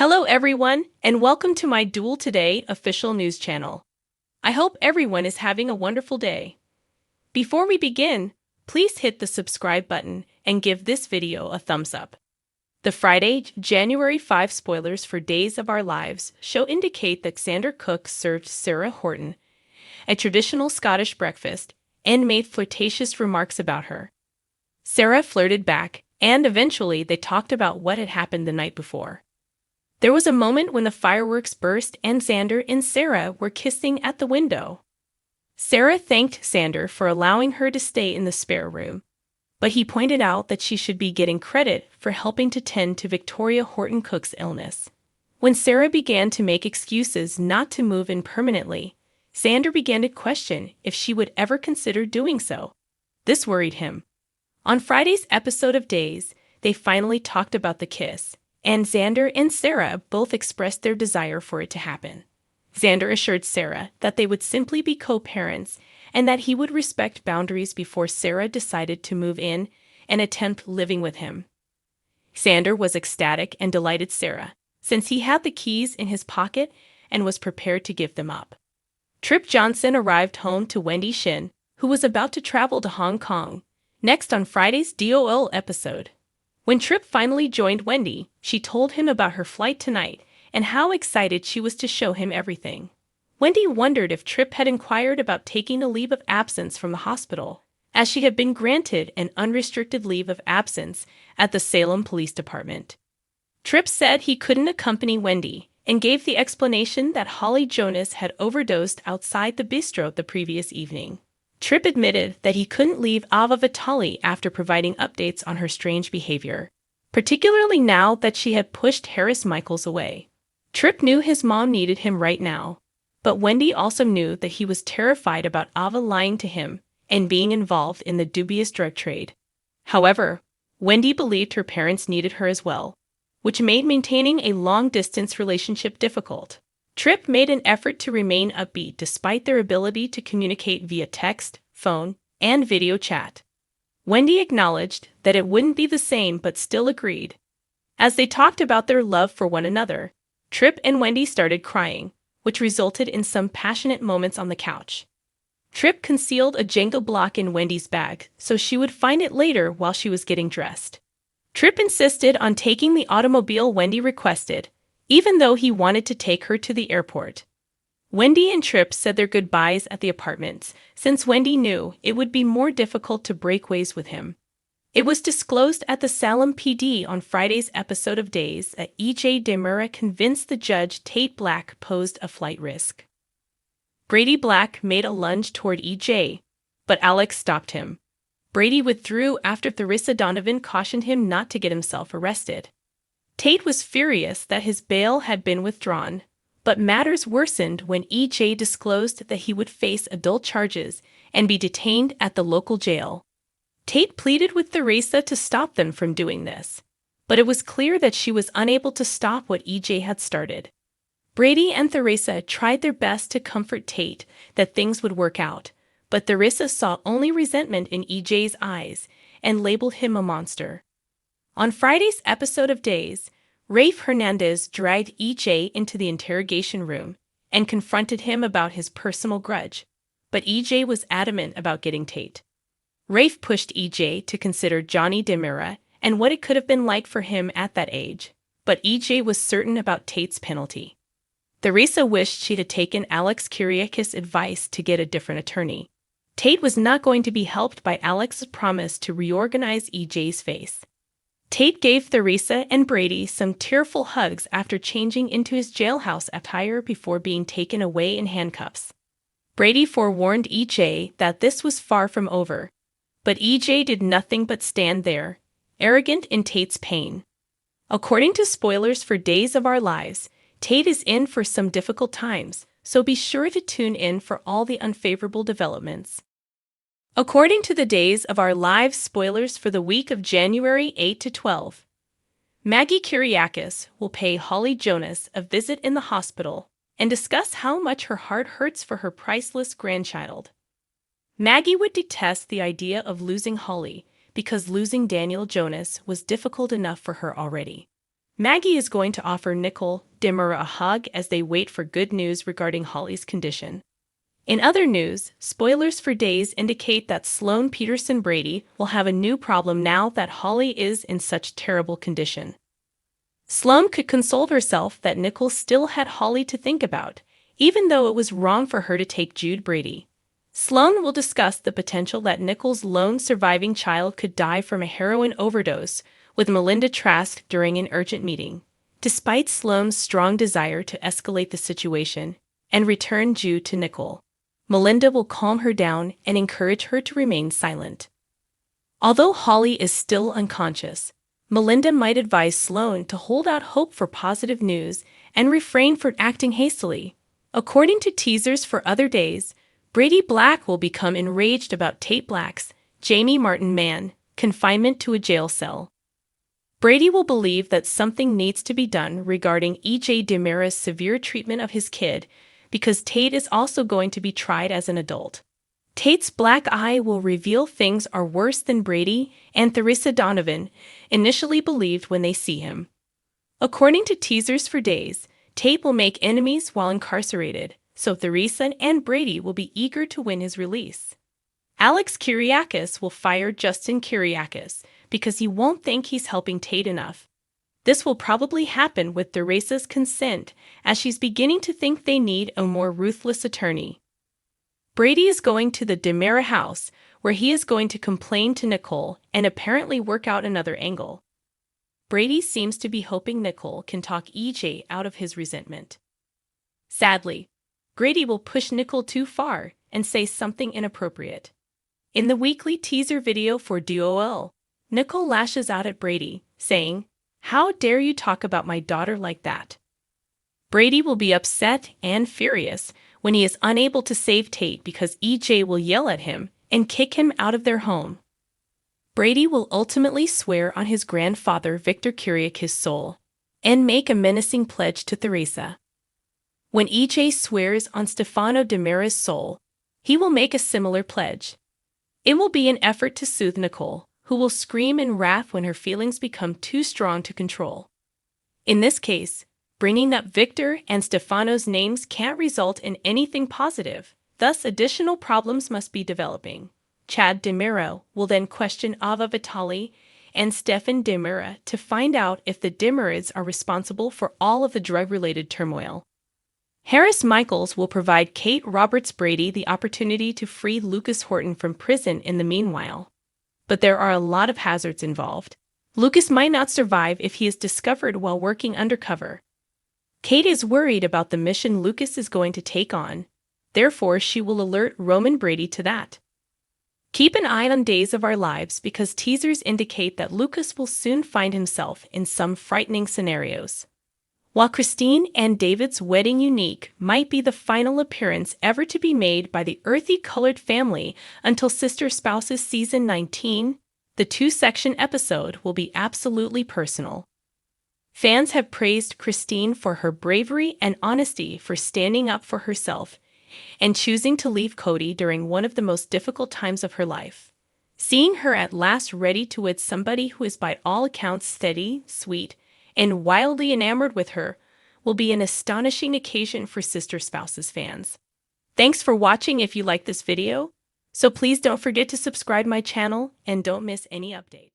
Hello everyone, and welcome to my Duel Today official news channel. I hope everyone is having a wonderful day. Before we begin, please hit the subscribe button and give this video a thumbs up. The Friday, January 5 spoilers for Days of Our Lives show indicate that Xander Cook served Sarah Horton a traditional Scottish breakfast and made flirtatious remarks about her. Sarah flirted back, and eventually they talked about what had happened the night before. There was a moment when the fireworks burst and Xander and Sarah were kissing at the window. Sarah thanked Xander for allowing her to stay in the spare room, but he pointed out that she should be getting credit for helping to tend to Victoria Horton Cook's illness. When Sarah began to make excuses not to move in permanently, Xander began to question if she would ever consider doing so. This worried him. On Friday's episode of Days, they finally talked about the kiss, and Xander and Sarah both expressed their desire for it to happen. Xander assured Sarah that they would simply be co-parents and that he would respect boundaries before Sarah decided to move in and attempt living with him. Xander was ecstatic and delighted Sarah, since he had the keys in his pocket and was prepared to give them up. Trip Johnson arrived home to Wendy Shin, who was about to travel to Hong Kong, next on Friday's DOL episode. When Trip finally joined Wendy, she told him about her flight tonight and how excited she was to show him everything. Wendy wondered if Trip had inquired about taking a leave of absence from the hospital, as she had been granted an unrestricted leave of absence at the Salem Police Department. Trip said he couldn't accompany Wendy and gave the explanation that Holly Jonas had overdosed outside the bistro the previous evening. Trip admitted that he couldn't leave Ava Vitali after providing updates on her strange behavior, particularly now that she had pushed Harris Michaels away. Trip knew his mom needed him right now, but Wendy also knew that he was terrified about Ava lying to him and being involved in the dubious drug trade. However, Wendy believed her parents needed her as well, which made maintaining a long-distance relationship difficult. Trip made an effort to remain upbeat despite their ability to communicate via text, phone, and video chat. Wendy acknowledged that it wouldn't be the same but still agreed. As they talked about their love for one another, Trip and Wendy started crying, which resulted in some passionate moments on the couch. Trip concealed a Jenga block in Wendy's bag so she would find it later while she was getting dressed. Trip insisted on taking the automobile Wendy requested, even though he wanted to take her to the airport. Wendy and Trip said their goodbyes at the apartments, since Wendy knew it would be more difficult to break ways with him. It was disclosed at the Salem PD on Friday's episode of Days that E.J. Demura convinced the judge Tate Black posed a flight risk. Brady Black made a lunge toward E.J., but Alex stopped him. Brady withdrew after Theresa Donovan cautioned him not to get himself arrested. Tate was furious that his bail had been withdrawn, but matters worsened when E.J. disclosed that he would face adult charges and be detained at the local jail. Tate pleaded with Theresa to stop them from doing this, but it was clear that she was unable to stop what E.J. had started. Brady and Theresa tried their best to comfort Tate that things would work out, but Theresa saw only resentment in E.J.'s eyes and labeled him a monster. On Friday's episode of Days, Rafe Hernandez dragged E.J. into the interrogation room and confronted him about his personal grudge, but E.J. was adamant about getting Tate. Rafe pushed E.J. to consider Johnny Demura and what it could have been like for him at that age, but E.J. was certain about Tate's penalty. Theresa wished she'd have taken Alex Kyriakis' advice to get a different attorney. Tate was not going to be helped by Alex's promise to reorganize E.J.'s face. Tate gave Theresa and Brady some tearful hugs after changing into his jailhouse attire before being taken away in handcuffs. Brady forewarned E.J. that this was far from over, but E.J. did nothing but stand there, arrogant in Tate's pain. According to spoilers for Days of Our Lives, Tate is in for some difficult times, so be sure to tune in for all the unfavorable developments. According to the Days of Our Lives spoilers for the week of January 8 to 12, Maggie Kyriakis will pay Holly Jonas a visit in the hospital and discuss how much her heart hurts for her priceless grandchild. Maggie would detest the idea of losing Holly because losing Daniel Jonas was difficult enough for her already. Maggie is going to offer Nicole Dimmer a hug as they wait for good news regarding Holly's condition. In other news, spoilers for Days indicate that Sloane Peterson Brady will have a new problem now that Holly is in such terrible condition. Sloane could console herself that Nicole still had Holly to think about, even though it was wrong for her to take Jude Brady. Sloane will discuss the potential that Nicole's lone surviving child could die from a heroin overdose with Melinda Trask during an urgent meeting. Despite Sloane's strong desire to escalate the situation and return Jude to Nicole, Melinda will calm her down and encourage her to remain silent. Although Holly is still unconscious, Melinda might advise Sloane to hold out hope for positive news and refrain from acting hastily. According to teasers for other days, Brady Black will become enraged about Tate Black's Jamie Martin Mann confinement to a jail cell. Brady will believe that something needs to be done regarding E.J. DiMera's severe treatment of his kid because Tate is also going to be tried as an adult. Tate's black eye will reveal things are worse than Brady and Theresa Donovan initially believed when they see him. According to teasers for Days, Tate will make enemies while incarcerated, so Theresa and Brady will be eager to win his release. Alex Kyriakis will fire Justin Kyriakis because he won't think he's helping Tate enough. This will probably happen with Theresa's consent, as she's beginning to think they need a more ruthless attorney. Brady is going to the DiMera house, where he is going to complain to Nicole and apparently work out another angle. Brady seems to be hoping Nicole can talk EJ out of his resentment. Sadly, Brady will push Nicole too far and say something inappropriate. In the weekly teaser video for DOL, Nicole lashes out at Brady, saying, "How dare you talk about my daughter like that?" Brady will be upset and furious when he is unable to save Tate because EJ will yell at him and kick him out of their home. Brady will ultimately swear on his grandfather Victor Kyriakis' soul and make a menacing pledge to Theresa. When EJ swears on Stefano DiMera's soul, he will make a similar pledge. It will be an effort to soothe Nicole, who will scream in wrath when her feelings become too strong to control. In this case, bringing up Victor and Stefano's names can't result in anything positive, thus additional problems must be developing. Chad DiMera will then question Ava Vitali and Stefan DiMera to find out if the Dimerids are responsible for all of the drug-related turmoil. Harris Michaels will provide Kate Roberts Brady the opportunity to free Lucas Horton from prison in the meanwhile. But there are a lot of hazards involved. Lucas might not survive if he is discovered while working undercover. Kate is worried about the mission Lucas is going to take on, therefore she will alert Roman Brady to that. Keep an eye on Days of Our Lives because teasers indicate that Lucas will soon find himself in some frightening scenarios. While Christine and David's wedding unique might be the final appearance ever to be made by the earthy-colored family until Sister Spouses Season 19, the two-section episode will be absolutely personal. Fans have praised Christine for her bravery and honesty for standing up for herself and choosing to leave Cody during one of the most difficult times of her life. Seeing her at last ready to wed somebody who is by all accounts steady, sweet, and wildly enamored with her will be an astonishing occasion for Sister Spouses fans. Thanks for watching if you like this video, so please don't forget to subscribe my channel and don't miss any updates.